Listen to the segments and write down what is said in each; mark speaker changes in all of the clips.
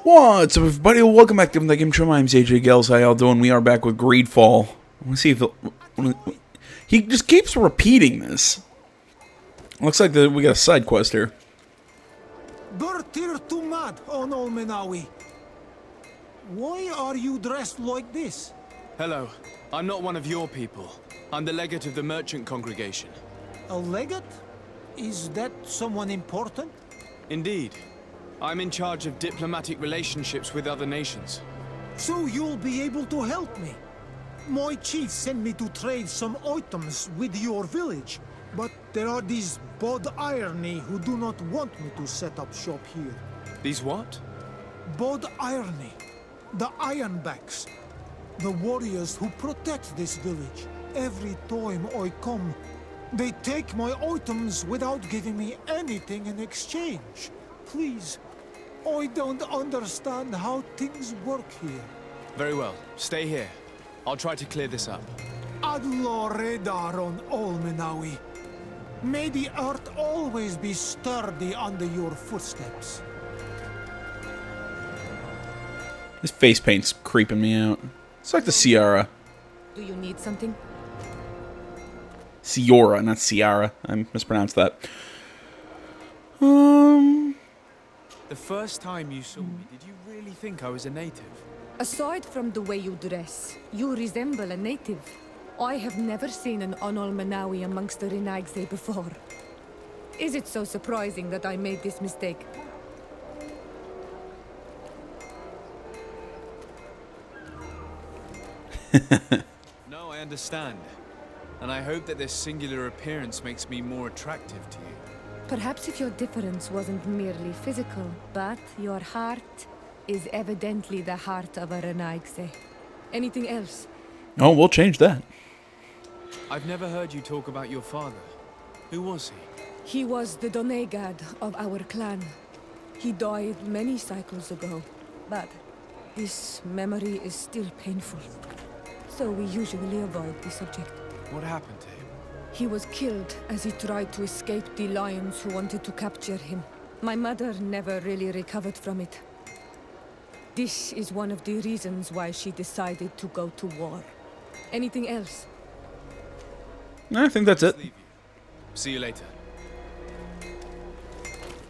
Speaker 1: What's up, everybody? Welcome back to the Game Show. My name's AJ Gels. How y'all doing? We are back with GreedFall. I want to see if he just keeps repeating this. Looks like we got a side quest here.
Speaker 2: Bertir tu mad on Olmenawi. Why are you dressed like this?
Speaker 3: Hello. I'm not one of your people. I'm the legate of the merchant congregation.
Speaker 2: A legate? Is that someone important?
Speaker 3: Indeed. I'm in charge of diplomatic relationships with other nations.
Speaker 2: So you'll be able to help me. My chief sent me to trade some items with your village, but there are these Bod Irony who do not want me to set up shop here.
Speaker 3: These what?
Speaker 2: Bod Irony, the Ironbacks, the warriors who protect this village. Every time I come, they take my items without giving me anything in exchange. Please, I don't understand how things work here.
Speaker 3: Very well. Stay here. I'll try to clear this up.
Speaker 2: Adlo Redar on Olmenawi. May the earth always be sturdy under your footsteps.
Speaker 1: This face paint's creeping me out. It's like the Ciara.
Speaker 4: Do you need something?
Speaker 1: Ciora, not Ciara. I mispronounced that.
Speaker 3: The first time you saw me, did you really think I was a native?
Speaker 4: Aside from the way you dress, you resemble a native. I have never seen an Onolmenawi amongst the Renaigse before. Is it so surprising that I made this mistake?
Speaker 3: No, I understand. And I hope that this singular appearance makes me more attractive to you.
Speaker 4: Perhaps if your difference wasn't merely physical, but your heart is evidently the heart of a Renaigse. Anything else?
Speaker 1: Oh, we'll change that.
Speaker 3: I've never heard you talk about your father. Who was he?
Speaker 4: He was the Donegad of our clan. He died many cycles ago, but this memory is still painful. So we usually avoid the subject.
Speaker 3: What happened to him?
Speaker 4: He was killed as he tried to escape the lions who wanted to capture him. My mother never really recovered from it. This is one of the reasons why she decided to go to war. Anything else?
Speaker 1: I think that's it.
Speaker 3: Leave you. See you later.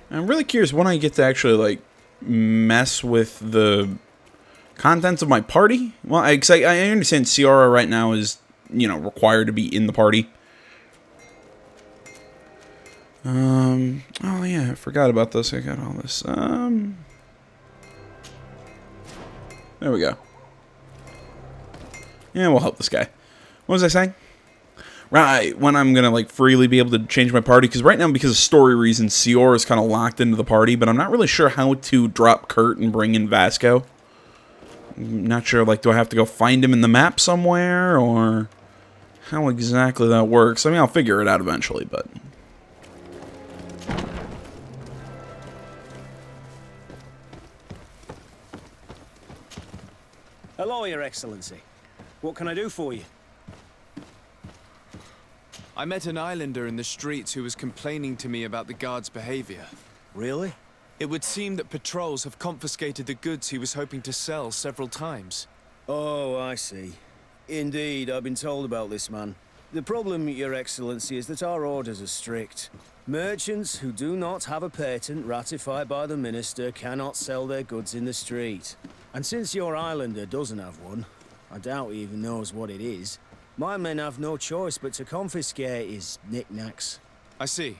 Speaker 1: I'm really curious when I get to actually, like, mess with the contents of my party. Well, I understand Ciara right now is, you know, required to be in the party. Oh yeah, I forgot about this. I got all this. There we go. Yeah, we'll help this guy. What was I saying? Right, when I'm gonna, like, freely be able to change my party, because right now, because of story reasons, Ciora is kind of locked into the party, but I'm not really sure how to drop Kurt and bring in Vasco. I'm not sure, like, do I have to go find him in the map somewhere, or how exactly that works? I mean, I'll figure it out eventually, but...
Speaker 5: Hello, Your Excellency. What can I do for you?
Speaker 3: I met an islander in the streets who was complaining to me about the guard's behavior.
Speaker 5: Really?
Speaker 3: It would seem that patrols have confiscated the goods he was hoping to sell several times.
Speaker 5: Oh, I see. Indeed, I've been told about this man. The problem, Your Excellency, is that our orders are strict. Merchants who do not have a patent ratified by the minister cannot sell their goods in the street. And since your islander doesn't have one, I doubt he even knows what it is, my men have no choice but to confiscate his knickknacks.
Speaker 3: I see.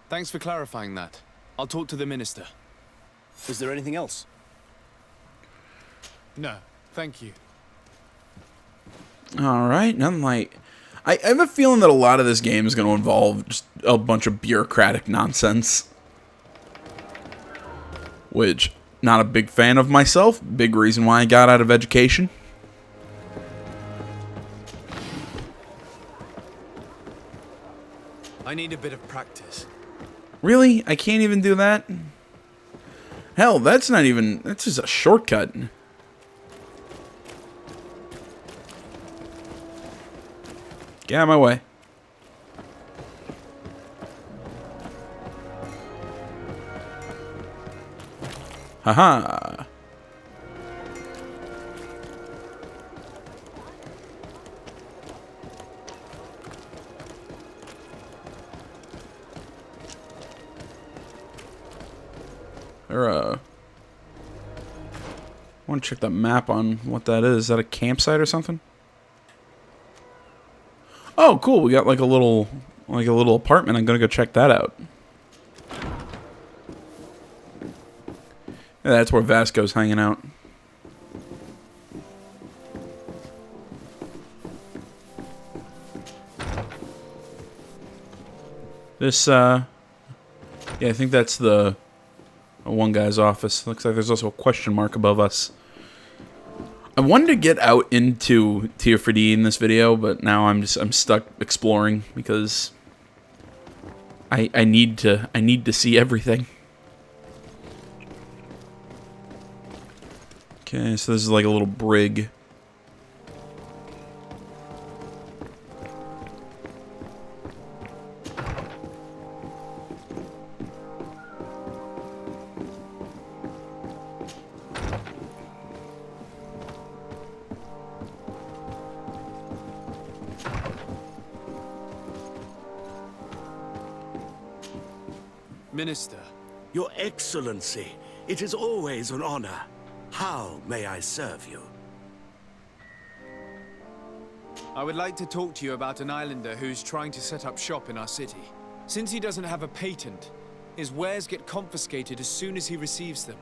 Speaker 3: Thanks for clarifying that. I'll talk to the minister.
Speaker 5: Is there anything else?
Speaker 3: No, thank you.
Speaker 1: Alright, nothing like... I have a feeling that a lot of this game is going to involve just a bunch of bureaucratic nonsense. Which, not a big fan of myself. Big reason why I got out of education.
Speaker 3: I need a bit of practice.
Speaker 1: Really? I can't even do that? Hell, that's not even... That's just a shortcut. Get out of my way. Haha. I want to check the map on what that is. Is that a campsite or something? Oh, cool. We got like a little apartment. I'm gonna go check that out. Yeah, that's where Vasco's hanging out. This, yeah, I think that's the one guy's office. Looks like there's also a question mark above us. I wanted to get out into Tier 4D in this video, but now I'm stuck exploring because I need to see everything. Okay, so this is like a little brig.
Speaker 3: Minister,
Speaker 6: Your Excellency, it is always an honor. How may I serve you?
Speaker 3: I would like to talk to you about an islander who's trying to set up shop in our city. Since he doesn't have a patent, his wares get confiscated as soon as he receives them.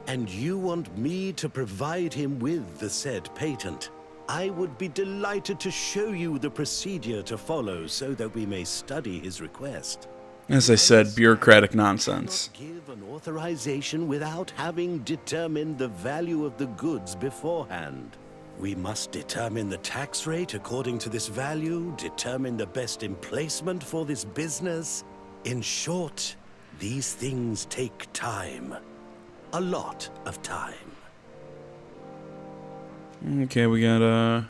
Speaker 6: And you want me to provide him with the said patent? I would be delighted to show you the procedure to follow so that we may study his request.
Speaker 1: As I said, bureaucratic nonsense.
Speaker 6: Give an authorization without having determined the value of the goods beforehand. We must determine the tax rate according to this value, determine the best emplacement for this business. In short, these things take time. A lot of time.
Speaker 1: Okay, we got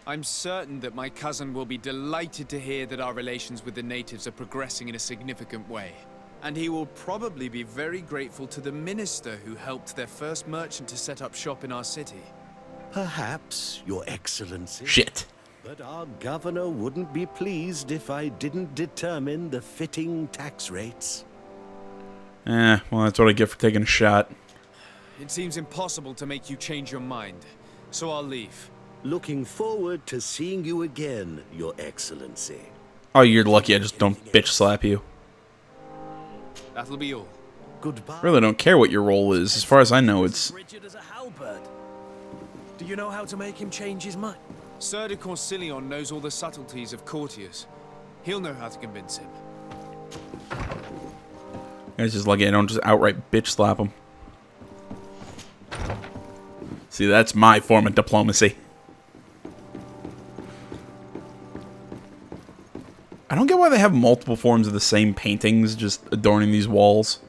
Speaker 3: I'm certain that my cousin will be delighted to hear that our relations with the natives are progressing in a significant way. And he will probably be very grateful to the minister who helped their first merchant to set up shop in our city.
Speaker 6: Perhaps, Your Excellency.
Speaker 1: shit.
Speaker 6: But our governor wouldn't be pleased if I didn't determine the fitting tax rates.
Speaker 1: Well, that's what I get for taking a shot.
Speaker 3: It seems impossible to make you change your mind, so I'll leave.
Speaker 6: Looking forward to seeing you again, Your Excellency.
Speaker 1: Oh, you're lucky I just don't bitch slap you.
Speaker 3: That'll be all.
Speaker 6: Goodbye.
Speaker 1: Really don't care what your role is. As far as I know, it's...
Speaker 7: Rigid as a halberd. Do you know how to make him change his mind?
Speaker 3: Sir de Corsilion knows all the subtleties of courtiers. He'll know how to convince him.
Speaker 1: Guys, just lucky I don't just outright bitch slap him. See, that's my form of diplomacy. I don't get why they have multiple forms of the same paintings just adorning these walls.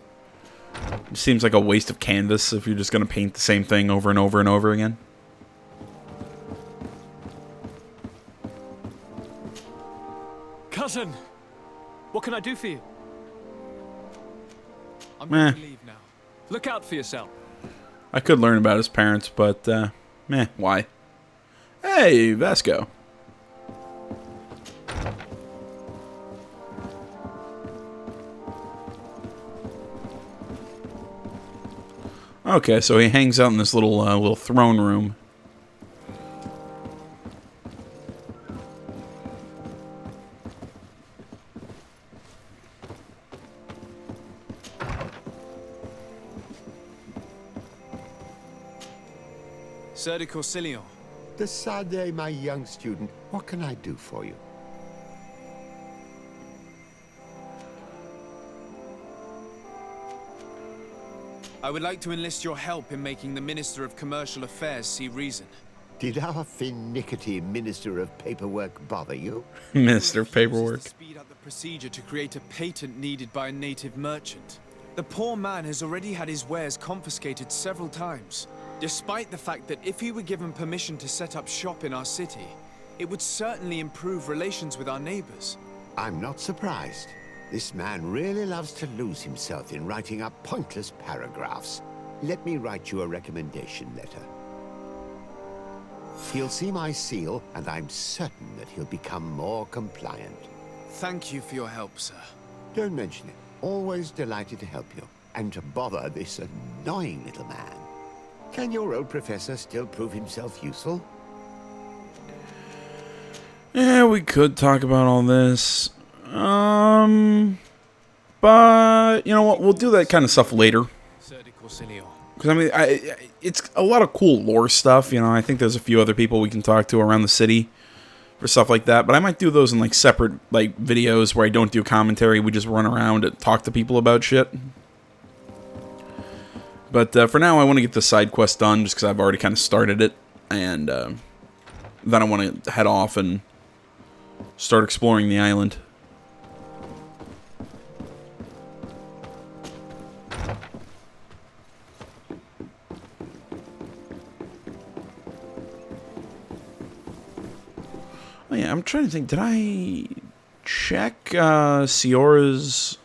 Speaker 1: It seems like a waste of canvas if you're just going to paint the same thing over and over and over again.
Speaker 7: Cousin! What can I do for you?
Speaker 3: I'm going to leave now.
Speaker 7: Look out for yourself.
Speaker 1: I could learn about his parents, but, meh, why? Hey, Vasco. Okay, so he hangs out in this little throne room.
Speaker 3: Sir de Corsilion.
Speaker 8: The Sade, my young student. What can I do for you?
Speaker 3: I would like to enlist your help in making the Minister of Commercial Affairs see reason.
Speaker 8: Did our finicky Minister of Paperwork bother you?
Speaker 1: Minister of
Speaker 3: He refuses
Speaker 1: Paperwork.
Speaker 3: to speed up the procedure to create a patent needed by a native merchant. The poor man has already had his wares confiscated several times, despite the fact that if he were given permission to set up shop in our city, it would certainly improve relations with our neighbors.
Speaker 8: I'm not surprised. This man really loves to lose himself in writing up pointless paragraphs. Let me write you a recommendation letter. He'll see my seal, and I'm certain that he'll become more compliant.
Speaker 3: Thank you for your help, sir.
Speaker 8: Don't mention it. Always delighted to help you. and to bother this annoying little man. Can your old professor still prove himself useful?
Speaker 1: Yeah, we could talk about all this. But you know what? We'll do that kind of stuff later. Because I mean, it's a lot of cool lore stuff. You know, I think there's a few other people we can talk to around the city for stuff like that. But I might do those in like separate like videos where I don't do commentary. We just run around and talk to people about shit. But for now, I want to get the side quest done just because I've already kind of started it, and then I want to head off and start exploring the island. Oh yeah, I'm trying to think. Did I check Siora's?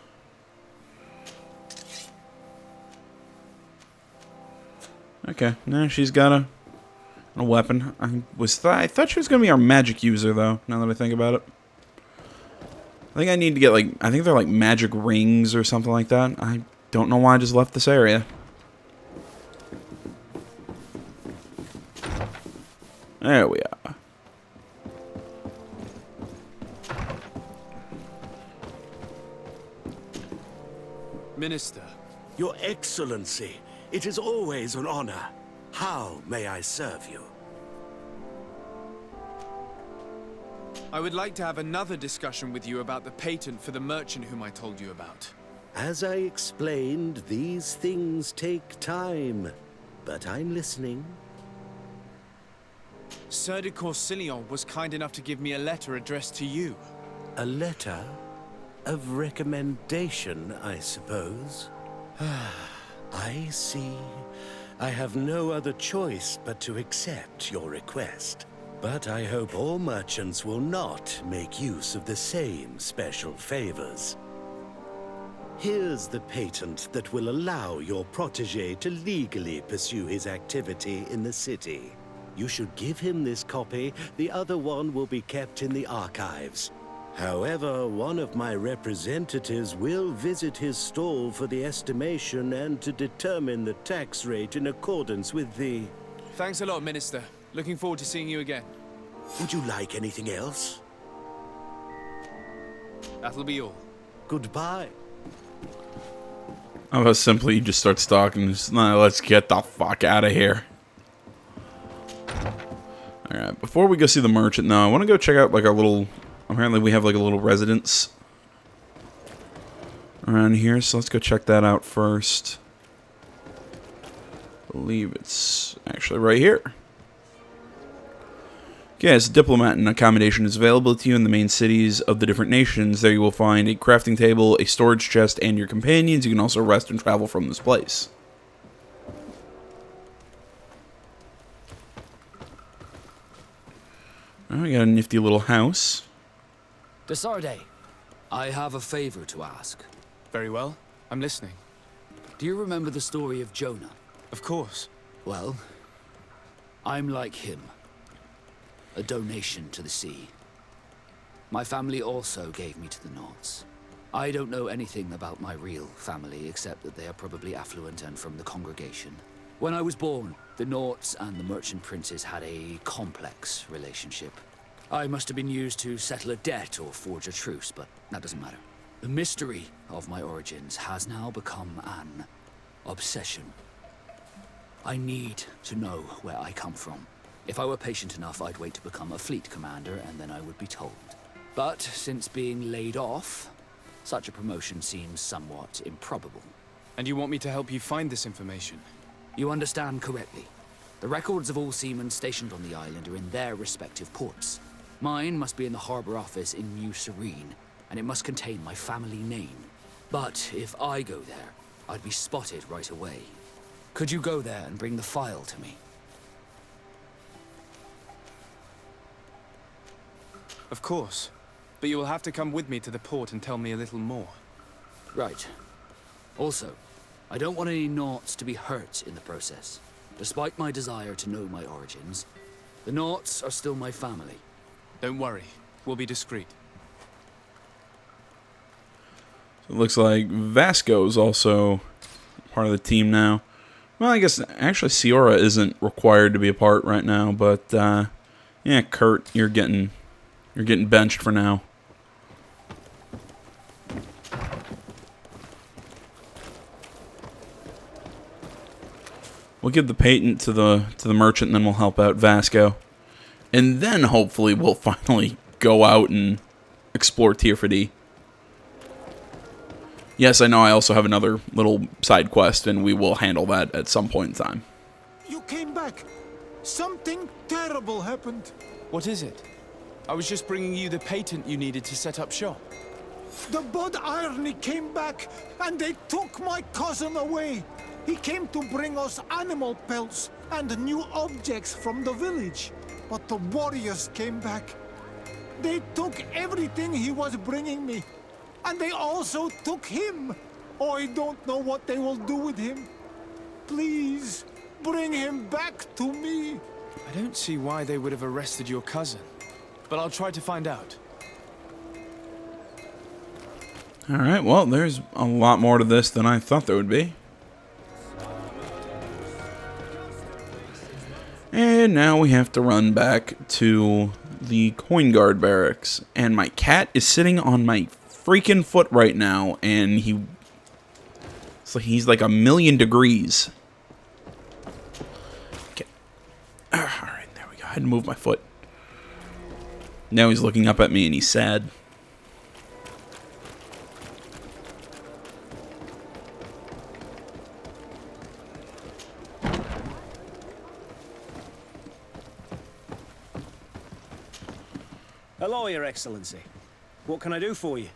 Speaker 1: Okay, no, she's got a weapon. I thought she was gonna be our magic user though. Now that I think about it, I think I need to get like I think they're like magic rings or something like that. I don't know why I just left this area. There we are.
Speaker 3: Minister.
Speaker 6: Your Excellency, it is always an honor. How may I serve you?
Speaker 3: I would like to have another discussion with you about the patent for the merchant whom I told you about.
Speaker 6: As I explained, these things take time. But I'm listening.
Speaker 3: Sir de Corsillon was kind enough to give me a letter addressed to you.
Speaker 6: A letter of recommendation, I suppose. I see. I have no other choice but to accept your request. But I hope all merchants will not make use of the same special favors. Here's the patent that will allow your protege to legally pursue his activity in the city. You should give him this copy. The other one will be kept in the archives. However, one of my representatives will visit his stall for the estimation and to determine the tax rate in accordance with the...
Speaker 3: Thanks a lot, Minister. Looking forward to seeing you again.
Speaker 6: Would you like anything else?
Speaker 3: That'll be all.
Speaker 6: Goodbye.
Speaker 1: I was simply just start stalking. Just, nah, let's get the fuck out of here. Alright, before we go see the merchant, though, I want to go check out like our little... Apparently we have like a little residence around here, so let's go check that out first. I believe it's actually right here. Okay, as a diplomat and accommodation is available to you in the main cities of the different nations. There you will find a crafting table, a storage chest, and your companions. You can also rest and travel from this place. Oh, we got a nifty little house.
Speaker 9: Desarde, I have a favor to ask.
Speaker 3: Very well. I'm listening.
Speaker 9: Do you remember the story of Jonah?
Speaker 3: Of course.
Speaker 9: Well, I'm like him. A donation to the sea. My family also gave me to the Nords. I don't know anything about my real family, except that they are probably affluent and from the congregation. When I was born, the Nords and the merchant princes had a complex relationship. I must have been used to settle a debt or forge a truce, but that doesn't matter. The mystery of my origins has now become an obsession. I need to know where I come from. If I were patient enough, I'd wait to become a fleet commander, and then I would be told. But since being laid off, such a promotion seems somewhat improbable.
Speaker 3: And you want me to help you find this information?
Speaker 9: You understand correctly. The records of all seamen stationed on the island are in their respective ports. Mine must be in the harbor office in New Serene, and it must contain my family name. But if I go there, I'd be spotted right away. Could you go there and bring the file to me?
Speaker 3: Of course. But you will have to come with me to the port and tell me a little more.
Speaker 9: Right. Also, I don't want any Nauts to be hurt in the process. Despite my desire to know my origins, the Nauts are still my family.
Speaker 3: Don't worry. We'll be discreet.
Speaker 1: So it looks like Vasco's also part of the team now. Well, I guess actually Ciora isn't required to be a part right now, but yeah, Kurt, you're getting benched for now. We'll give the patent to the merchant, and then we'll help out Vasco, and then hopefully we'll finally go out and explore Tirfidi. Yes, I know I also have another little side quest, and we will handle that at some point in time.
Speaker 2: You came back. Something terrible happened.
Speaker 3: What is it? I was just bringing you the patent you needed to set up shop.
Speaker 2: The Bod Irony came back, and they took my cousin away. He came to bring us animal pelts and new objects from the village. But the warriors came back. They took everything he was bringing me. And they also took him. Oh, I don't know what they will do with him. Please, bring him back to me.
Speaker 3: I don't see why they would have arrested your cousin, but I'll try to find out.
Speaker 1: Alright, well, there's a lot more to this than I thought there would be. And now we have to run back to the Coin Guard barracks. And my cat is sitting on my freaking foot right now, and he's like 1,000,000 degrees. Okay. Alright, there we go. I had to move my foot. Now he's looking up at me and he's sad.
Speaker 5: Hello, Your Excellency. What can I do for you?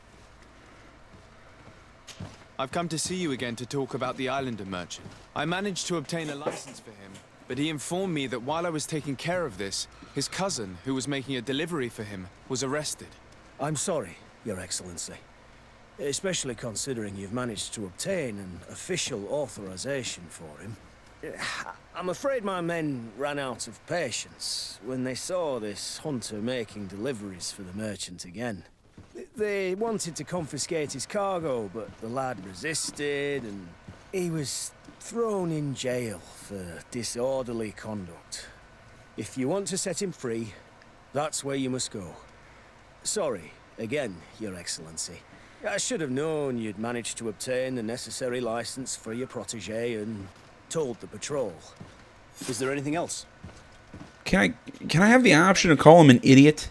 Speaker 3: I've come to see you again to talk about the Islander merchant. I managed to obtain a license for him, but he informed me that while I was taking care of this, his cousin, who was making a delivery for him, was arrested.
Speaker 5: I'm sorry, Your Excellency. Especially considering you've managed to obtain an official authorization for him. I'm afraid my men ran out of patience when they saw this hunter making deliveries for the merchant again. They wanted to confiscate his cargo, but the lad resisted, and he was thrown in jail for disorderly conduct. If you want to set him free, that's where you must go. Sorry, again, Your Excellency. I should have known you'd managed to obtain the necessary license for your protégé and told the patrol. Is there anything else?
Speaker 1: Can I have the option to call him an idiot?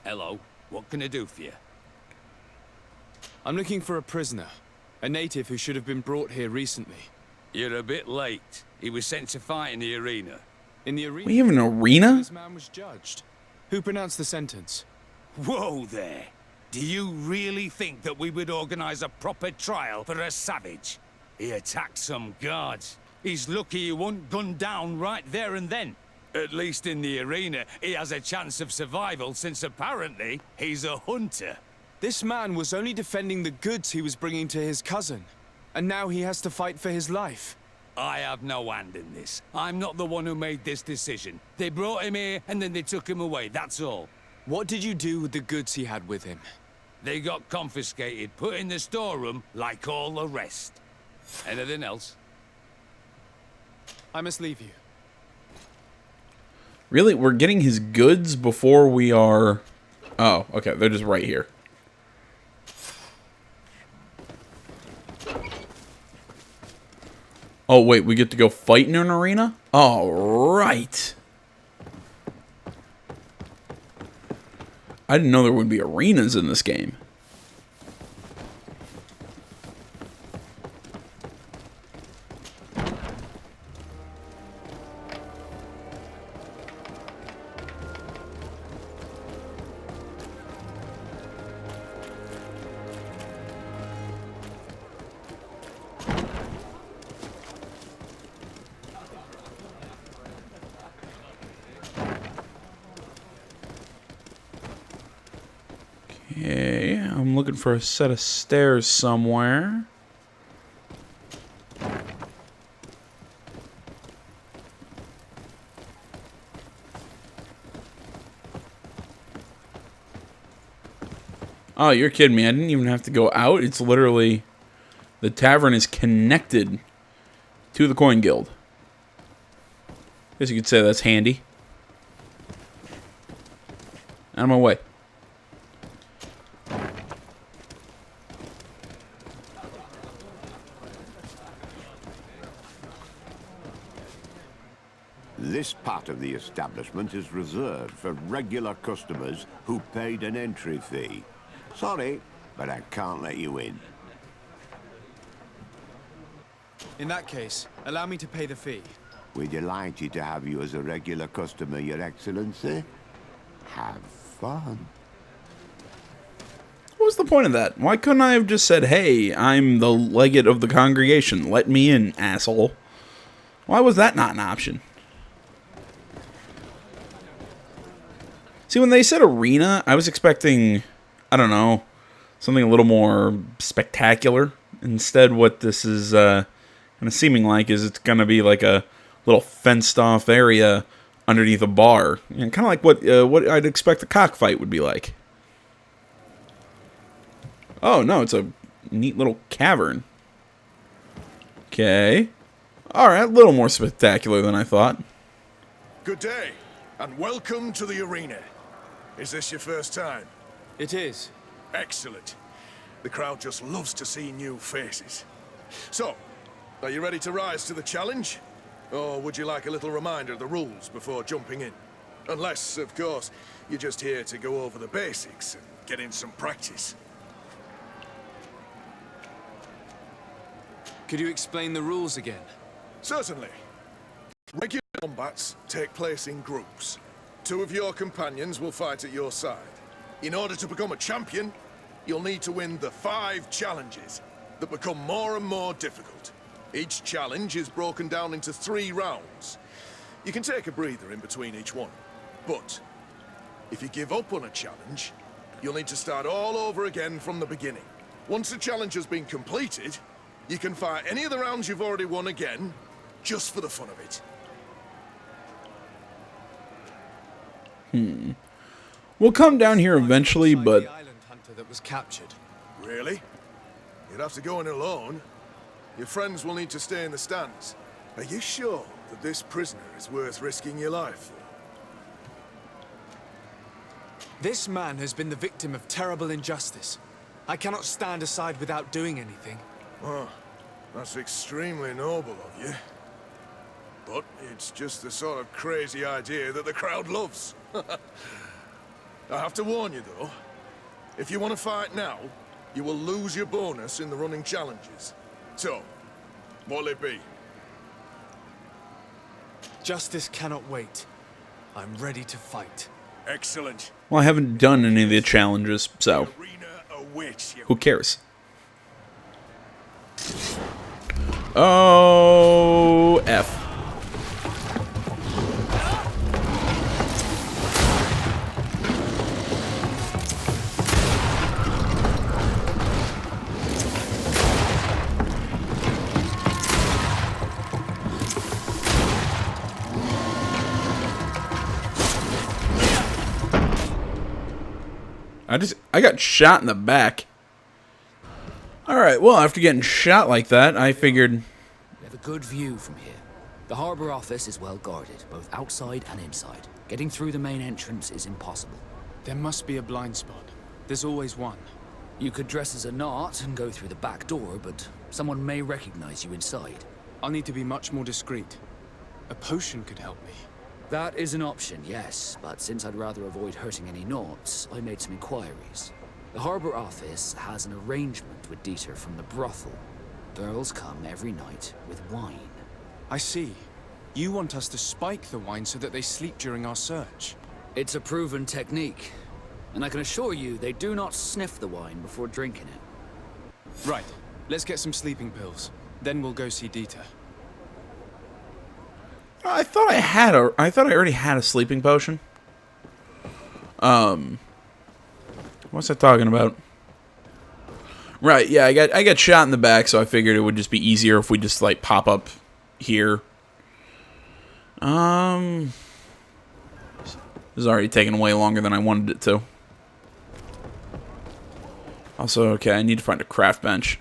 Speaker 10: Hello. What can I do for you?
Speaker 3: I'm looking for a prisoner, a native who should have been brought here recently.
Speaker 10: You're a bit late. He was sent to fight in the arena.
Speaker 3: In the arena?
Speaker 1: We have an arena?
Speaker 3: This man was judged. Who pronounced the sentence?
Speaker 10: Whoa there. Do you really think that we would organize a proper trial for a savage? He attacked some guards. He's lucky he wasn't gunned down right there and then. At least in the arena, he has a chance of survival since apparently he's a hunter.
Speaker 3: This man was only defending the goods he was bringing to his cousin. And now he has to fight for his life.
Speaker 10: I have no hand in this. I'm not the one who made this decision. They brought him here and then they took him away, that's all.
Speaker 3: What did you do with the goods he had with him?
Speaker 10: They got confiscated, put in the storeroom like all the rest. Anything else?
Speaker 3: I must leave you.
Speaker 1: Really? We're getting his goods before we are... Oh, okay. They're just right here. Oh, wait. We get to go fight in an arena? All right. I didn't know there would be arenas in this game. Okay, I'm looking for a set of stairs somewhere. Oh, you're kidding me. I didn't even have to go out. It's literally... The tavern is connected to the coin guild. Guess you could say that's handy. Out of my way.
Speaker 8: This part of the establishment is reserved for regular customers who paid an entry fee. Sorry, but I can't let you in.
Speaker 3: In that case, allow me to pay the fee.
Speaker 8: We're delighted to have you as a regular customer, Your Excellency. Have fun.
Speaker 1: What was the point of that? Why couldn't I have just said, hey, I'm the legate of the congregation. Let me in, asshole. Why was that not an option? See, when they said arena, I was expecting, I don't know, something a little more spectacular. Instead, what this is kind of seeming like is it's going to be like a little fenced-off area underneath a bar. You know, kind of like what I'd expect a cockfight would be like. Oh, no, it's a neat little cavern. Okay. Alright, a little more spectacular than I thought.
Speaker 7: Good day, and welcome to the arena. Is this your first time?
Speaker 3: It is.
Speaker 7: Excellent. The crowd just loves to see new faces. So, are you ready to rise to the challenge? Or would you like a little reminder of the rules before jumping in? Unless, of course, you're just here to go over the basics and get in some practice.
Speaker 3: Could you explain the rules again?
Speaker 7: Certainly. Regular combats take place in groups. 2 of your companions will fight at your side. In order to become a champion, you'll need to win the 5 challenges that become more and more difficult. Each challenge is broken down into 3 rounds. You can take a breather in between each one. But if you give up on a challenge, you'll need to start all over again from the beginning. Once the challenge has been completed, you can fight any of the rounds you've already won again, just for the fun of it.
Speaker 1: We'll come down here eventually, but...
Speaker 3: The island hunter that was captured.
Speaker 7: Really? You'd have to go in alone. Your friends will need to stay in the stands. Are you sure that this prisoner is worth risking your life for?
Speaker 3: This man has been the victim of terrible injustice. I cannot stand aside without doing anything.
Speaker 7: Oh, that's extremely noble of you. But it's just the sort of crazy idea that the crowd loves. I have to warn you, though. If you want to fight now, you will lose your bonus in the running challenges. So, what'll it be?
Speaker 3: Justice cannot wait. I'm ready to fight.
Speaker 7: Excellent.
Speaker 1: Well, I haven't done any of the challenges, so...
Speaker 7: The arena awaits you.
Speaker 1: Who cares? Oh, F. I got shot in the back. Alright, well, after getting shot like that, I figured...
Speaker 9: We have a good view from here. The harbor office is well guarded, both outside and inside. Getting through the main entrance is impossible.
Speaker 3: There must be a blind spot. There's always one.
Speaker 9: You could dress as a knot and go through the back door, but someone may recognize you inside.
Speaker 3: I'll need to be much more discreet. A potion could help me.
Speaker 9: That is an option, yes, but since I'd rather avoid hurting any knots, I made some inquiries. The harbor office has an arrangement with Dieter from the brothel. Girls come every night with wine.
Speaker 3: I see. You want us to spike the wine so that they sleep during our search.
Speaker 9: It's a proven technique, and I can assure you they do not sniff the wine before drinking it.
Speaker 3: Right. Let's get some sleeping pills. Then we'll go see Dieter.
Speaker 1: I thought I already had a sleeping potion. What's I talking about? Right, yeah, I got shot in the back, so I figured it would just be easier if we just, like, pop up here. This is already taking way longer than I wanted it to. Also, okay, I need to find a craft bench.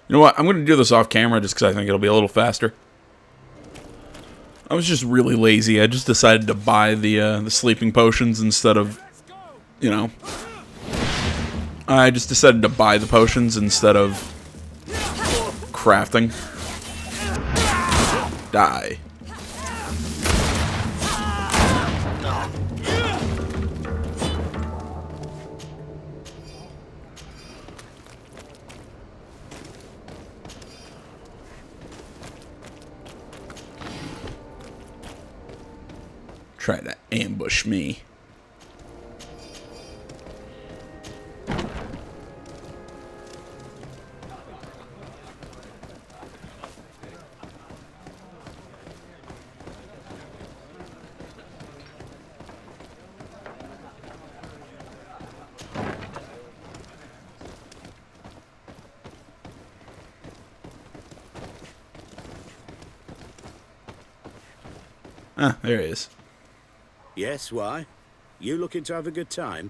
Speaker 1: You know what? I'm going to do this off camera just because I think it'll be a little faster. I was just really lazy. I just decided to buy the sleeping potions instead of, you know... I just decided to buy the potions instead of crafting. Die. Try to ambush me. Ah, there he is.
Speaker 6: Yes, why? You looking to have a good time?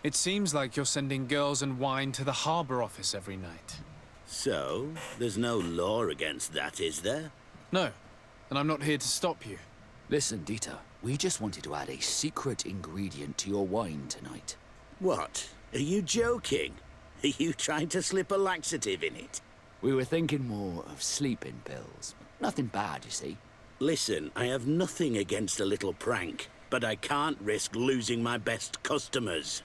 Speaker 3: It seems like you're sending girls and wine to the harbor office every night.
Speaker 6: So, there's no law against that, is there?
Speaker 3: No, and I'm not here to stop you.
Speaker 9: Listen, Dieter, we just wanted to add a secret ingredient to your wine tonight.
Speaker 6: What? Are you joking? Are you trying to slip a laxative in it?
Speaker 9: We were thinking more of sleeping pills. Nothing bad, you see.
Speaker 6: Listen, I have nothing against a little prank, but I can't risk losing my best customers.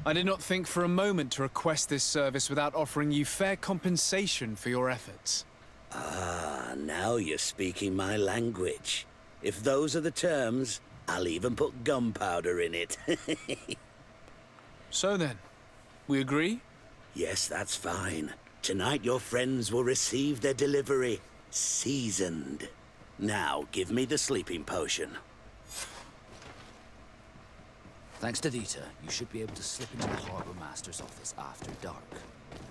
Speaker 3: I did not think for a moment to request this service without offering you fair compensation for your efforts.
Speaker 6: Ah, now you're speaking my language. If those are the terms, I'll even put gunpowder in it.
Speaker 3: So then, we agree?
Speaker 6: Yes, that's fine. Tonight your friends will receive their delivery, seasoned. Now, give me the sleeping potion.
Speaker 9: Thanks to Dieter, you should be able to slip into the Harbor Master's office after dark.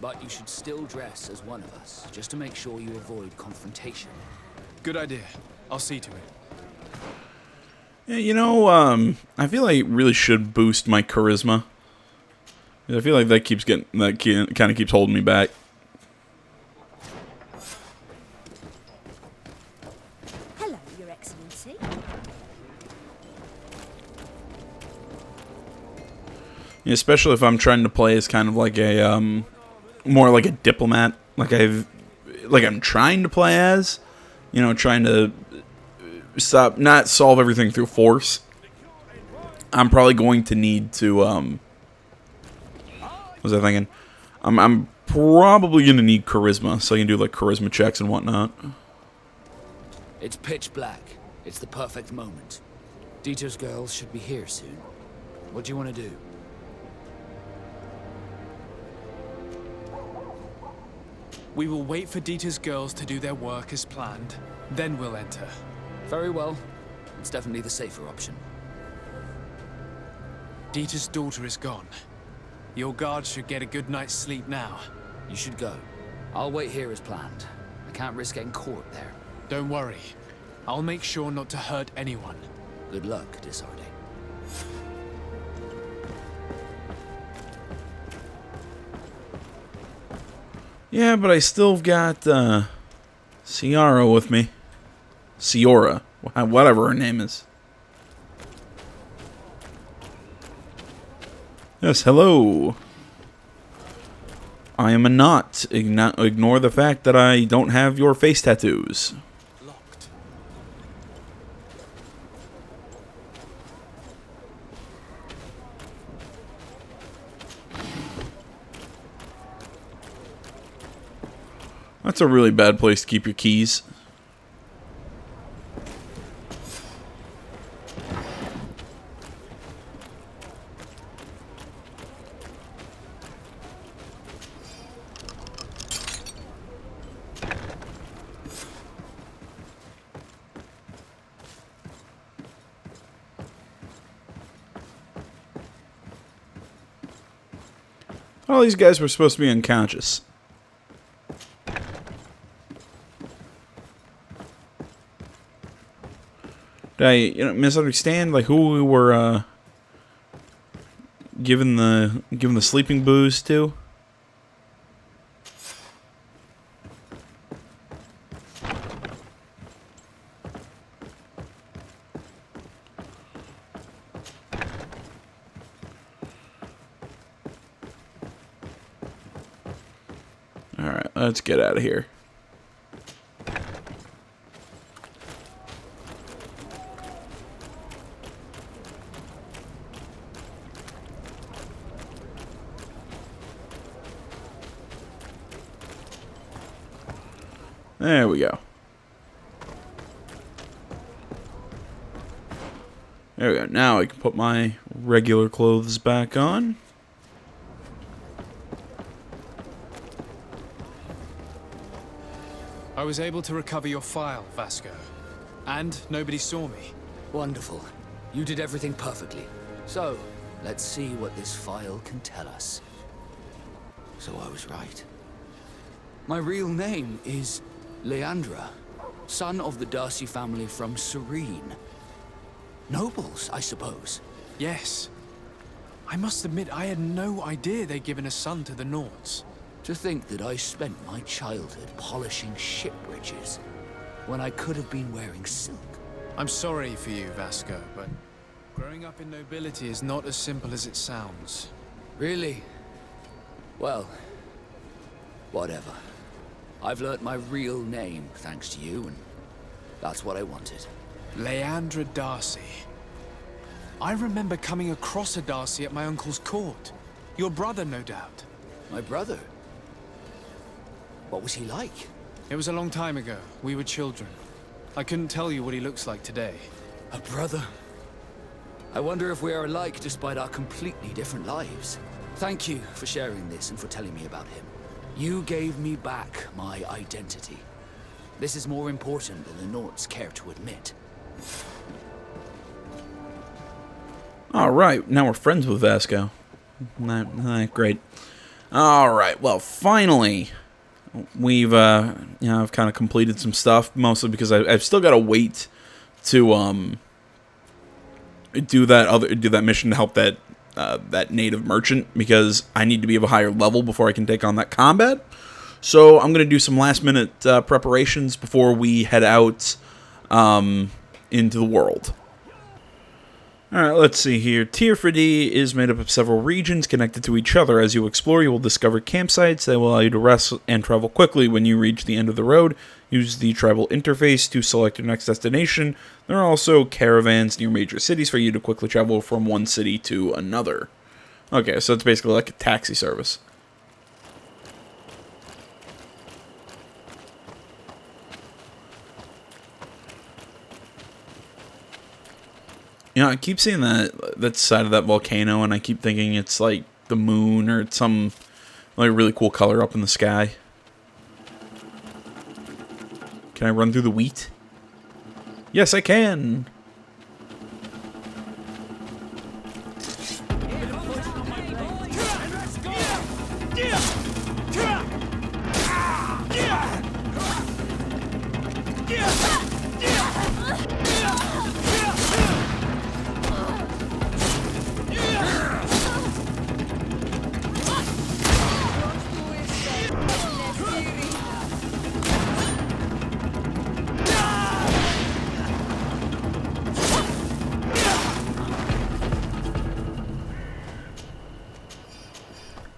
Speaker 9: But you should still dress as one of us, just to make sure you avoid confrontation.
Speaker 3: Good idea. I'll see to it.
Speaker 1: Yeah, you know, I feel like it really should boost my charisma. I feel like that kind of keeps holding me back.
Speaker 11: Hello, Your Excellency.
Speaker 1: Yeah, especially if I'm trying to play as kind of like a more like a diplomat, like I'm trying to play as, you know, trying to not solve everything through force. I'm probably going to need to what was I thinking? I'm probably gonna need charisma, so I can do like charisma checks and whatnot.
Speaker 9: It's pitch black. It's the perfect moment. Dieter's girls should be here soon. What do you want to do?
Speaker 3: We will wait for Dieter's girls to do their work as planned. Then we'll enter.
Speaker 9: Very well. It's definitely the safer option.
Speaker 3: Dieter's daughter is gone. Your guards should get a good night's sleep now.
Speaker 9: You should go. I'll wait here as planned. I can't risk getting caught there.
Speaker 3: Don't worry. I'll make sure not to hurt anyone.
Speaker 9: Good luck, Disarde.
Speaker 1: Yeah, but I still got Ciara with me. Ciora, whatever her name is. Yes, hello. I am a knot. Ignore the fact that I don't have your face tattoos.
Speaker 3: Locked.
Speaker 1: That's a really bad place to keep your keys. All these guys were supposed to be unconscious. Did I, misunderstand like who we were giving the sleeping booze to? Alright, let's get out of here. There we go. There we go. Now I can put my regular clothes back on.
Speaker 3: I was able to recover your file, Vasco. And nobody saw me.
Speaker 9: Wonderful. You did everything perfectly. So, let's see what this file can tell us. So I was right. My real name is Leandra, son of the Darcy family from Serene. Nobles, I suppose.
Speaker 3: Yes. I must admit, I had no idea they'd given a son to the Nords.
Speaker 9: To think that I spent my childhood polishing ship bridges when I could have been wearing silk.
Speaker 3: I'm sorry for you, Vasco, but growing up in nobility is not as simple as it sounds.
Speaker 9: Really? Well, whatever. I've learnt my real name thanks to you, and that's what I wanted.
Speaker 3: Leandra Darcy. I remember coming across a Darcy at my uncle's court. Your brother, no doubt.
Speaker 9: My brother? What was he like?
Speaker 3: It was a long time ago. We were children. I couldn't tell you what he looks like today.
Speaker 9: A brother? I wonder if we are alike despite our completely different lives. Thank you for sharing this and for telling me about him. You gave me back my identity. This is more important than the Nords care to admit.
Speaker 1: Alright, now we're friends with Vasco. Great. Alright, well, finally, we've, I've kind of completed some stuff, mostly because I've still got to wait to, do that mission to help that, that native merchant, because I need to be of a higher level before I can take on that combat. So I'm going to do some last-minute preparations before we head out into the world. Alright, let's see here. Tier 4D is made up of several regions connected to each other. As you explore, you will discover campsites that will allow you to rest and travel quickly. When you reach the end of the road, use the travel interface to select your next destination. There are also caravans near major cities for you to quickly travel from one city to another. Okay, so it's basically like a taxi service. You know, I keep seeing that side of that volcano, and I keep thinking it's like the moon or it's some like really cool color up in the sky. Can I run through the wheat? Yes, I can.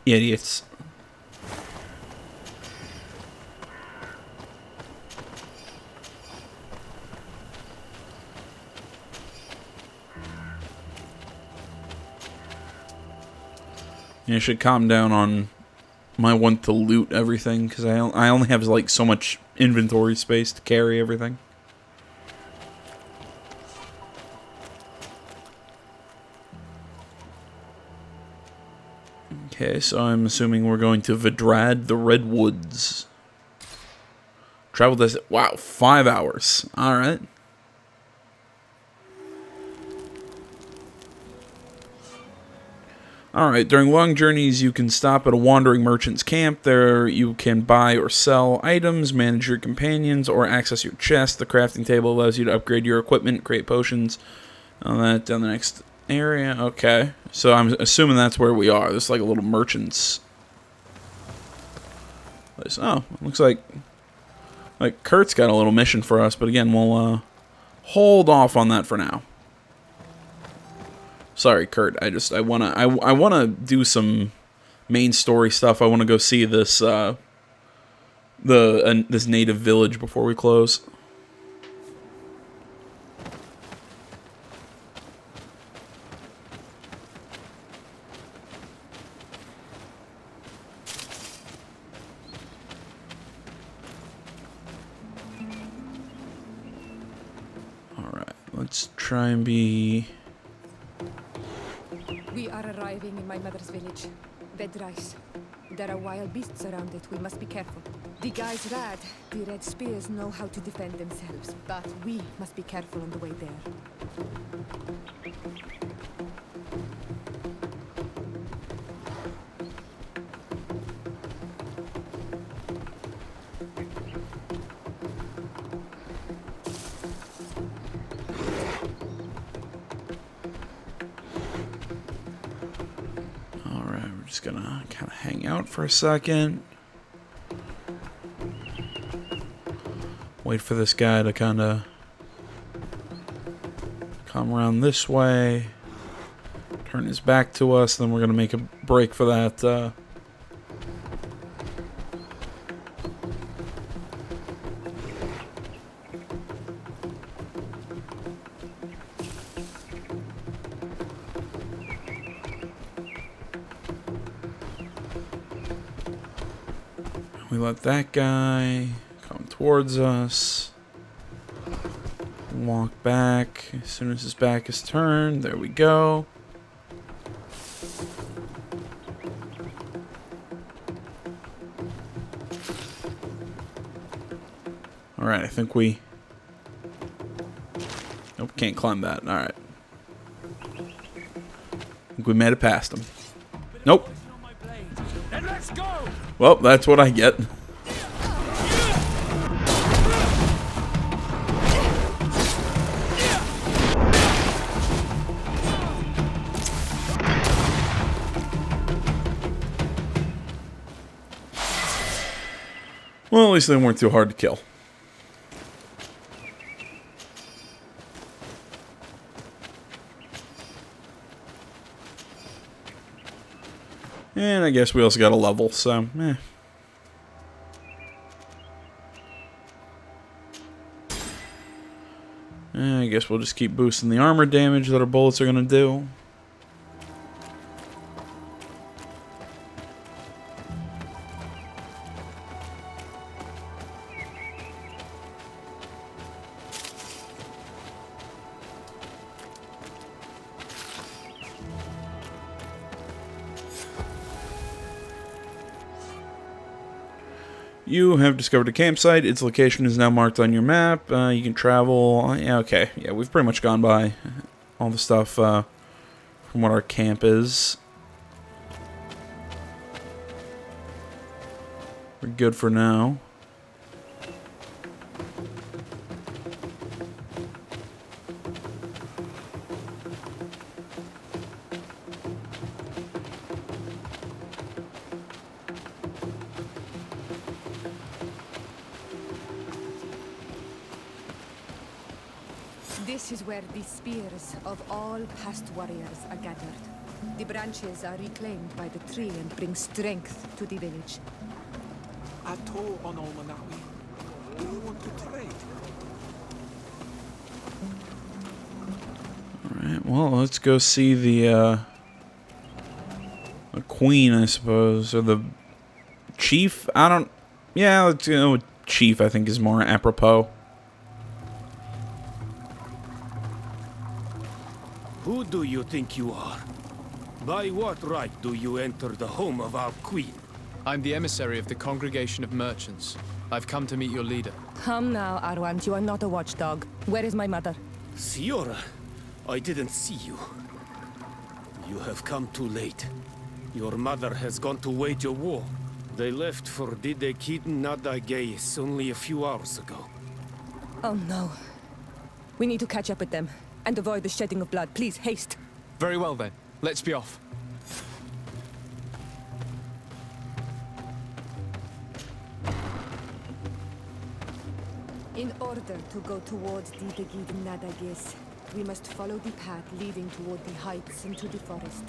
Speaker 1: Idiots. I should calm down on my want to loot everything, because I only have like so much inventory space to carry everything. Okay, so I'm assuming we're going to Vidrad, the Redwoods. Travel this. Wow, 5 hours. Alright. Alright, during long journeys, you can stop at a wandering merchant's camp. There, you can buy or sell items, manage your companions, or access your chest. The crafting table allows you to upgrade your equipment, create potions. On that, down the next area. Okay, so I'm assuming that's where we are. This is like a little merchant's place. Oh, looks like Kurt's got a little mission for us, but again, we'll hold off on that for now. Sorry, Kurt. I wanna do some main story stuff. I wanna go see this this native village before we close. All right, let's try and be.
Speaker 4: We are arriving in my mother's village. Vedrais. There are wild beasts around it. We must be careful. The guys Rad, the Red Spears, know how to defend themselves, but we must be careful on the way there.
Speaker 1: Just gonna kind of hang out for a second. Wait for this guy to kind of come around this way. Turn his back to us. Then we're gonna make a break for that. We let that guy come towards us. Walk back. As soon as his back is turned, there we go. Alright, I think we... Nope, can't climb that. Alright. I think we made it past him. Nope.
Speaker 10: Then let's go!
Speaker 1: Well, that's what I get. Well, at least they weren't too hard to kill. And I guess we also got a level, so, I guess we'll just keep boosting the armor damage that our bullets are going to do. You have discovered a campsite. Its location is now marked on your map. You can travel. Yeah, okay. Yeah, we've pretty much gone by all the stuff from what our camp is. We're good for now.
Speaker 4: This is where the spears of all past warriors are gathered. The branches are reclaimed by the tree and bring strength to the village.
Speaker 2: Ato on Olmanawi. Do you want to trade?
Speaker 1: Alright, well, let's go see the queen, I suppose, or the chief? I don't... Yeah, let's go with chief, I think, is more apropos.
Speaker 12: Who do you think you are? By what right do you enter the home of our queen?
Speaker 3: I'm the emissary of the Congregation of Merchants. I've come to meet your leader.
Speaker 4: Come now, Arwant, you are not a watchdog. Where is my mother?
Speaker 12: Siora, I didn't see you. You have come too late. Your mother has gone to wage a war. They left for Didekiden Nadagais only a few hours ago.
Speaker 4: Oh no. We need to catch up with them and avoid the shedding of blood. Please, haste.
Speaker 3: Very well then. Let's be off.
Speaker 4: In order to go towards Didekiden Nadagis, we must follow the path leading toward the heights into the forest.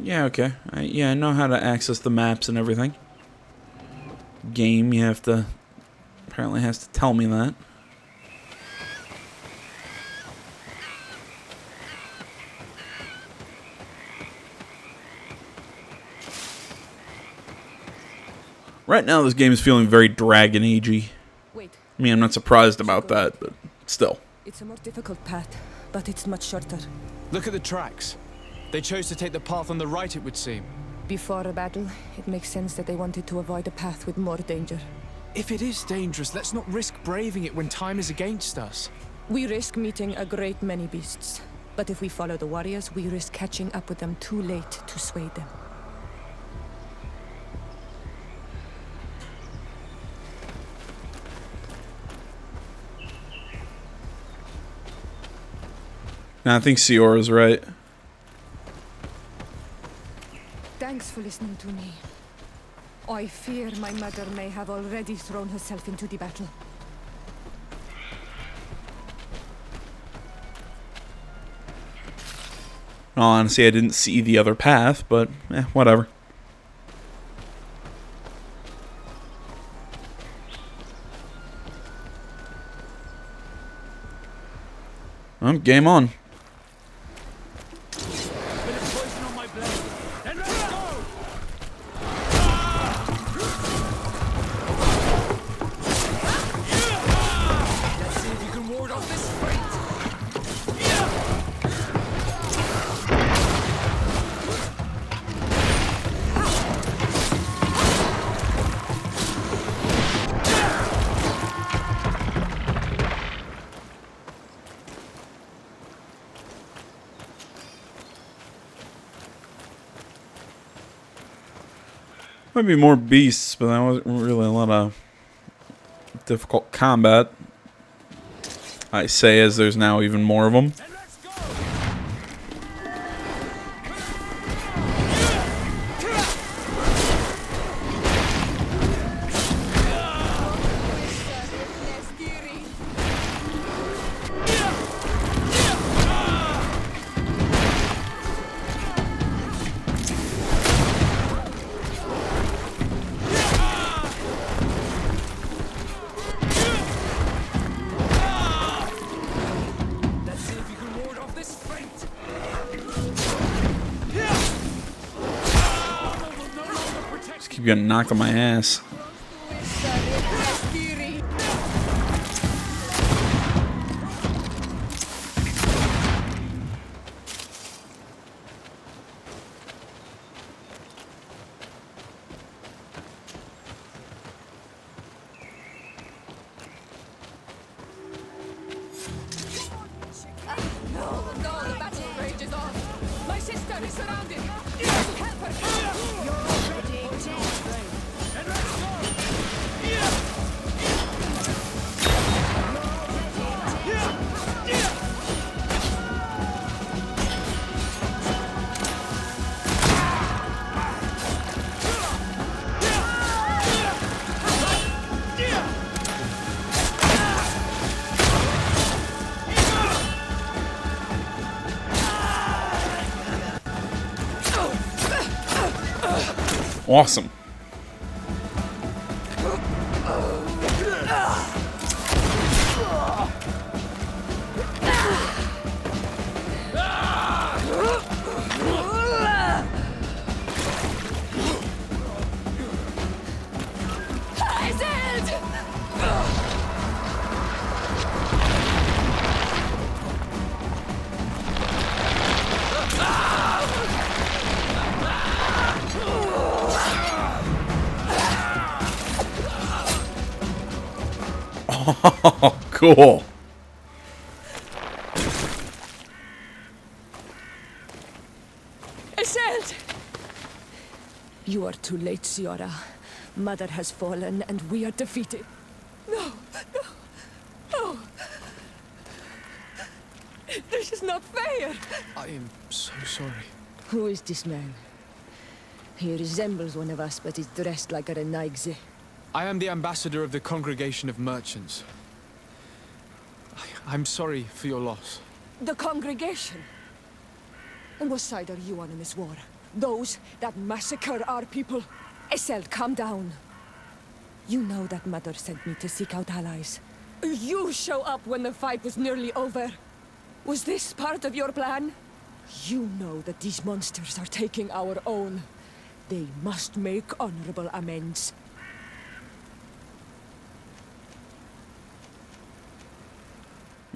Speaker 1: Yeah, okay. I know how to access the maps and everything. Game, you have to... apparently has to tell me that. Right now, this game is feeling very Dragon Age-y.
Speaker 4: Wait.
Speaker 1: I mean, I'm not surprised about that, but still.
Speaker 4: It's a more difficult path, but it's much shorter.
Speaker 3: Look at the tracks. They chose to take the path on the right, it would seem.
Speaker 4: Before a battle, it makes sense that they wanted to avoid a path with more danger.
Speaker 3: If it is dangerous, let's not risk braving it when time is against us.
Speaker 4: We risk meeting a great many beasts. But if we follow the warriors, we risk catching up with them too late to sway them.
Speaker 1: I think Siora's right.
Speaker 4: Thanks for listening to me. I fear my mother may have already thrown herself into the battle.
Speaker 1: Honestly, I didn't see the other path, but whatever. Game on. Might be more beasts, but that wasn't really a lot of difficult combat. I say as there's now even more of them. Keep getting knocked on my ass. Awesome. Oh, cool.
Speaker 4: too late, Siora. Mother has fallen, and we are defeated. No, no, no. This is not fair.
Speaker 3: I am so sorry.
Speaker 4: Who is this man? He resembles one of us, but is dressed like a Renaigze.
Speaker 3: I am the ambassador of the Congregation of Merchants. I'm sorry for your loss.
Speaker 4: The congregation? And what side are you on in this war? Those that massacre our people? Essel, calm down. You know that Mother sent me to seek out allies. You show up when the fight was nearly over. Was this part of your plan? You know that these monsters are taking our own. They must make honorable amends.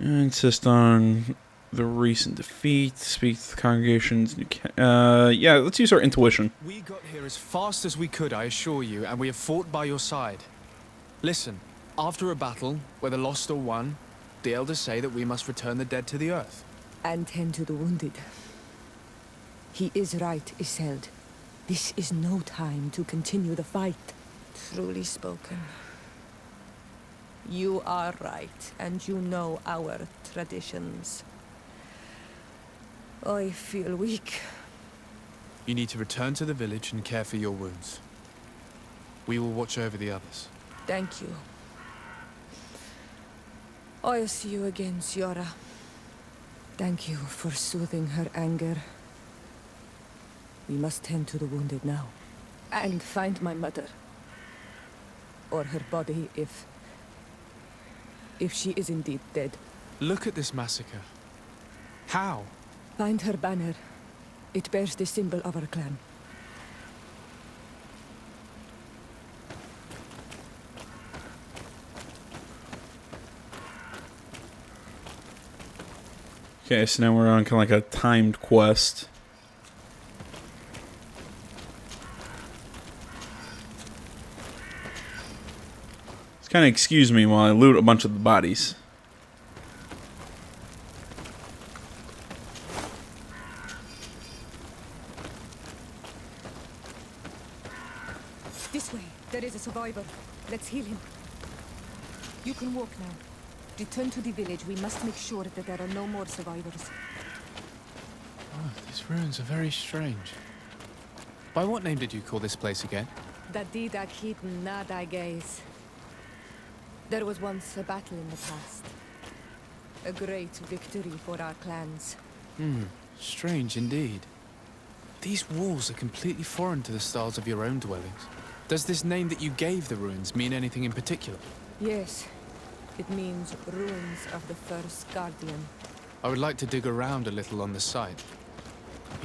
Speaker 1: Insist on the recent defeat. Speak to the congregation's new yeah, let's use our intuition.
Speaker 3: We got here as fast as we could, I assure you, and we have fought by your side. Listen, after a battle, whether lost or won, the elders say that we must return the dead to the earth.
Speaker 4: And tend to the wounded. He is right, Iseult. This is no time to continue the fight. Truly spoken. You are right, and you know our traditions. I feel weak.
Speaker 3: You need to return to the village and care for your wounds. We will watch over the others.
Speaker 4: Thank you. I'll see you again, Siora. Thank you for soothing her anger. We must tend to the wounded now. And find my mother. Or her body, if she is indeed dead.
Speaker 3: Look at this massacre. How?
Speaker 4: Find her banner. It bears the symbol of our clan.
Speaker 1: Okay, so now we're on kind of like a timed quest. Just kind of excuse me while I loot a bunch of the bodies.
Speaker 4: This way. There is a survivor. Let's heal him. You can walk now. Return to the village. We must make sure that there are no more survivors.
Speaker 3: Oh, these ruins are very strange. By what name did you call this place again?
Speaker 4: Dadida Keaton Nadagaze. There was once a battle in the past. A great victory for our clans.
Speaker 3: Strange indeed. These walls are completely foreign to the styles of your own dwellings. Does this name that you gave the ruins mean anything in particular?
Speaker 4: Yes. It means ruins of the first guardian.
Speaker 3: I would like to dig around a little on the site.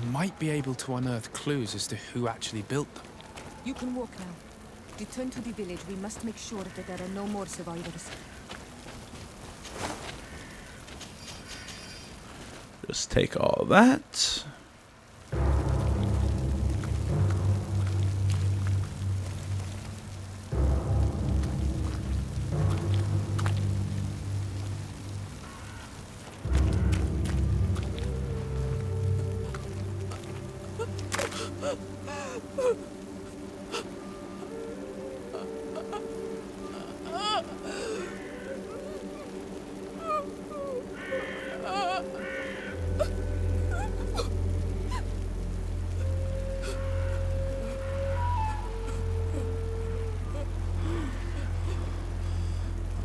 Speaker 3: We might be able to unearth clues as to who actually built them.
Speaker 4: You can walk now. Return to the village. We must make sure that there are no more survivors.
Speaker 1: Just take all that.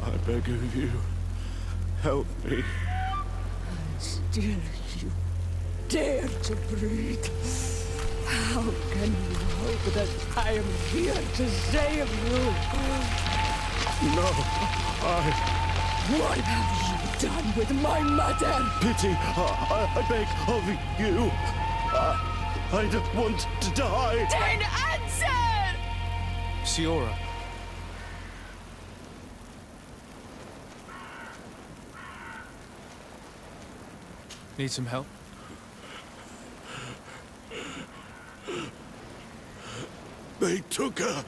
Speaker 6: I beg of you, help me.
Speaker 4: Still you dare to breathe. How can you hope that I am here to save you?
Speaker 6: No,
Speaker 4: What have you done with my mother?
Speaker 6: pity, I beg of you. I don't want to die.
Speaker 4: Then answer!
Speaker 3: Siora. Need some help?
Speaker 6: They took her.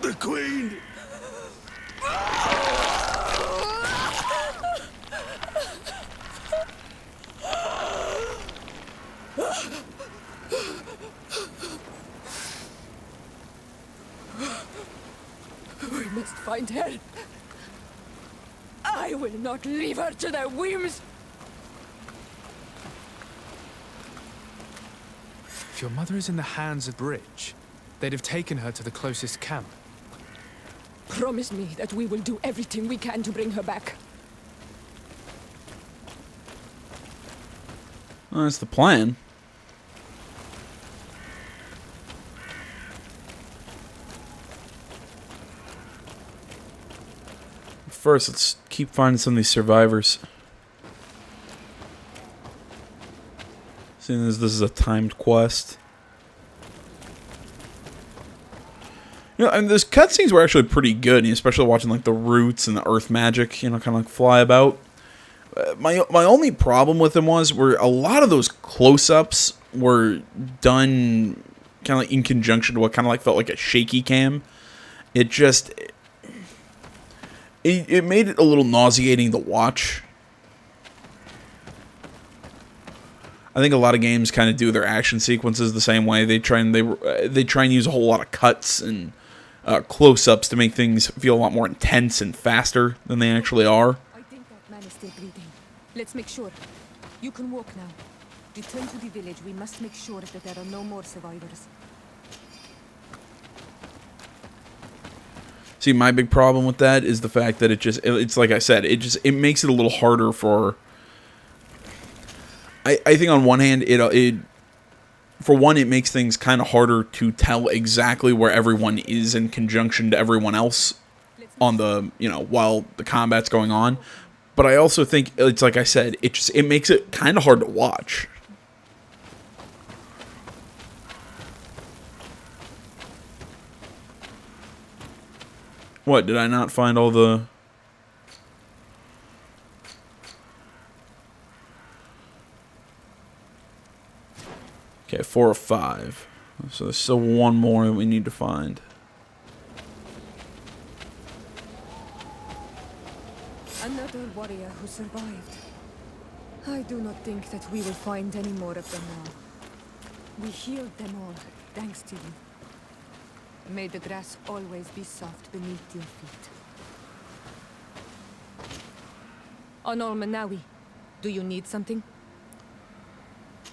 Speaker 6: The Queen.
Speaker 4: must find her. I will not leave her to their whims.
Speaker 3: If your mother is in the hands of Bridge, they'd have taken her to the closest camp.
Speaker 4: Promise me that we will do everything we can to bring her back.
Speaker 1: Well, that's the plan. First, let's keep finding some of these survivors. Seeing as this is a timed quest. You know, and those cutscenes were actually pretty good, especially watching like the roots and the earth magic, you know, kind of like fly about. My only problem with them were a lot of those close-ups were done kind of like in conjunction to what kind of like felt like a shaky cam. It just it made it a little nauseating to watch. I think a lot of games kind of do their action sequences the same way. They try and use a whole lot of cuts and close-ups to make things feel a lot more intense and faster than they actually are.
Speaker 4: I think that man is still breathing. Let's make sure. You can walk now. Return to the village. We must make sure that there are no more survivors.
Speaker 1: See, my big problem with that is the fact that it's like I said, it makes it a little harder for... I think on one hand, for one, it makes things kind of harder to tell exactly where everyone is in conjunction to everyone else on the, while the combat's going on. But I also think it's like I said, it makes it kind of hard to watch. What, did I not find all the... Okay, 4 of 5. So there's still one more that we need to find.
Speaker 4: Another warrior who survived. I do not think that we will find any more of them now. We healed them all, thanks to you. May the grass always be soft beneath your feet. Honor Manawi, do you need something?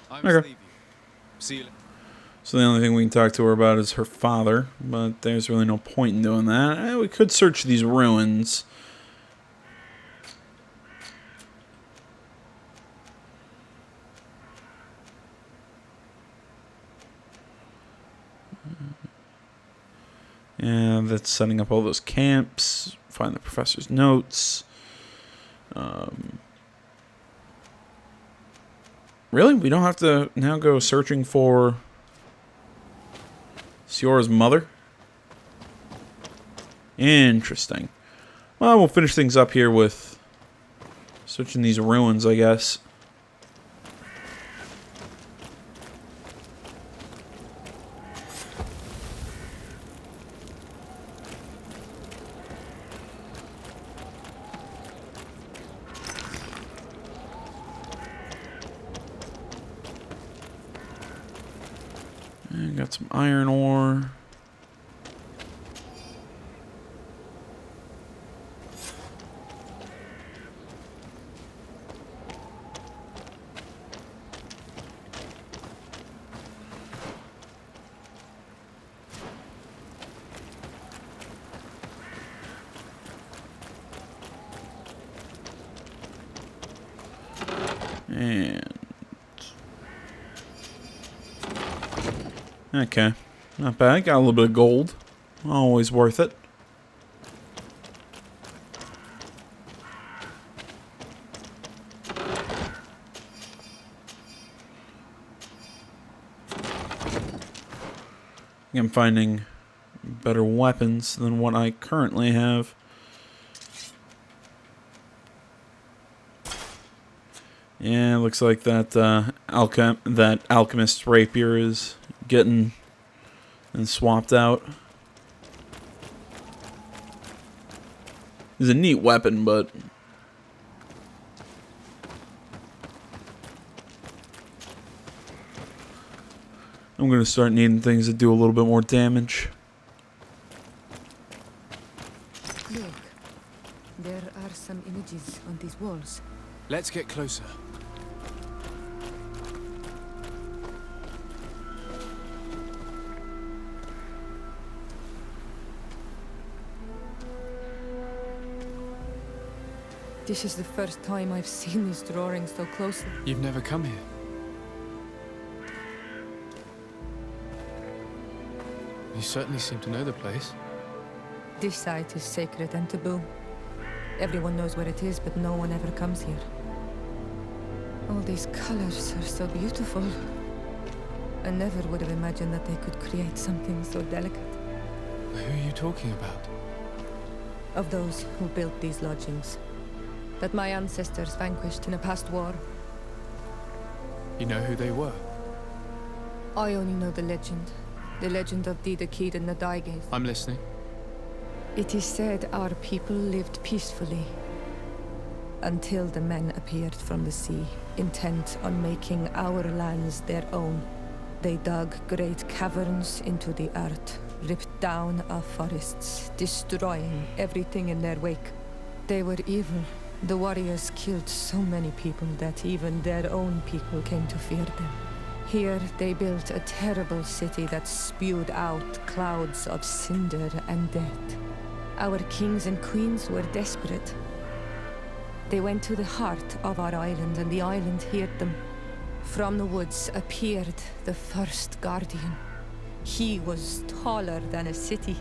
Speaker 3: I'm
Speaker 1: Okay.
Speaker 3: leave you. See you later.
Speaker 1: So the only thing we can talk to her about is her father, but there's really no point in doing that. We could search these ruins. And that's setting up all those camps. Find the professor's notes. Really? We don't have to now go searching for Siora's mother? Interesting. Well, we'll finish things up here with searching these ruins, I guess. And got some iron ore. And okay, not bad. Got a little bit of gold. Always worth it. I'm finding better weapons than what I currently have. Yeah, it looks like that alchemist's rapier is getting and swapped out. It's a neat weapon, but I'm gonna start needing things that do a little bit more damage.
Speaker 4: Look, there are some images on these walls.
Speaker 3: Let's get closer.
Speaker 4: This is the first time I've seen these drawings so closely.
Speaker 3: You've never come here. You certainly seem to know the place.
Speaker 4: This site is sacred and taboo. Everyone knows where it is, but no one ever comes here. All these colors are so beautiful. I never would have imagined that they could create something so delicate.
Speaker 3: Who are you talking about?
Speaker 4: Of those who built these lodgings, that my ancestors vanquished in a past war.
Speaker 3: You know who they were?
Speaker 4: I only know the legend. The legend of the Kid and the Daiges.
Speaker 3: I'm listening.
Speaker 4: It is said our people lived peacefully until the men appeared from the sea, intent on making our lands their own. They dug great caverns into the earth, ripped down our forests, destroying everything in their wake. They were evil. The warriors killed so many people that even their own people came to fear them. Here they built a terrible city that spewed out clouds of cinder and death. Our kings and queens were desperate. They went to the heart of our island, and the island heard them. From the woods appeared the first guardian. He was taller than a city,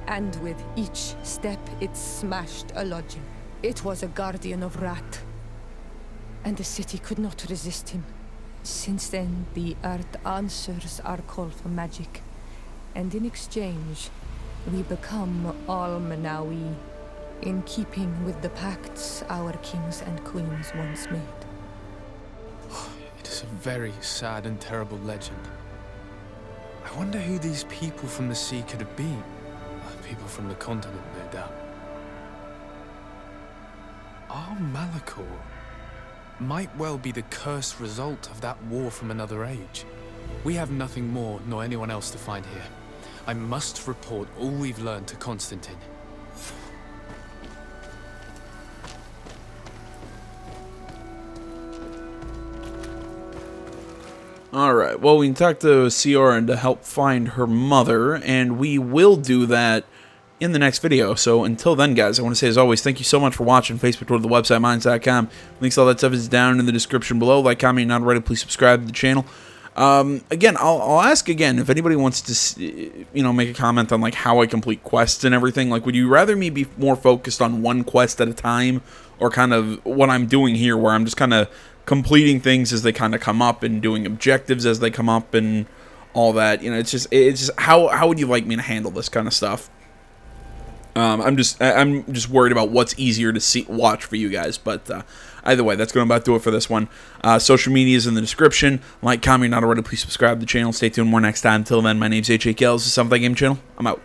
Speaker 4: and with each step it smashed a lodging. It was a guardian of Rat, and the city could not resist him. Since then, the earth answers our call for magic, and in exchange, we become Almanawi, in keeping with the pacts our kings and queens once made.
Speaker 3: It is a very sad and terrible legend. I wonder who these people from the sea could have been. People from the continent, no doubt. Our Malachor might well be the cursed result of that war from another age. We have nothing more nor anyone else to find here. I must report all we've learned to Constantine.
Speaker 1: Alright, well, we can talk to Sioran to help find her mother, and we will do that in the next video. So until then, guys, I want to say, as always, thank you so much for watching. Facebook, Twitter, the website, minds.com. Links, all that stuff is down in the description below. Like, comment, not already, please subscribe to the channel. Again, I'll ask again if anybody wants to, make a comment on, like, how I complete quests and everything. Like, would you rather me be more focused on one quest at a time, or kind of what I'm doing here, where I'm just kind of completing things as they kind of come up and doing objectives as they come up and all that? It's just how would you like me to handle this kind of stuff? I'm just worried about what's easier to watch for you guys. But either way, that's going to about do it for this one. Social media is in the description. Like, comment, not already, please subscribe to the channel. Stay tuned more next time. Until then, my name's HAKL. This is Something Game Channel. I'm out.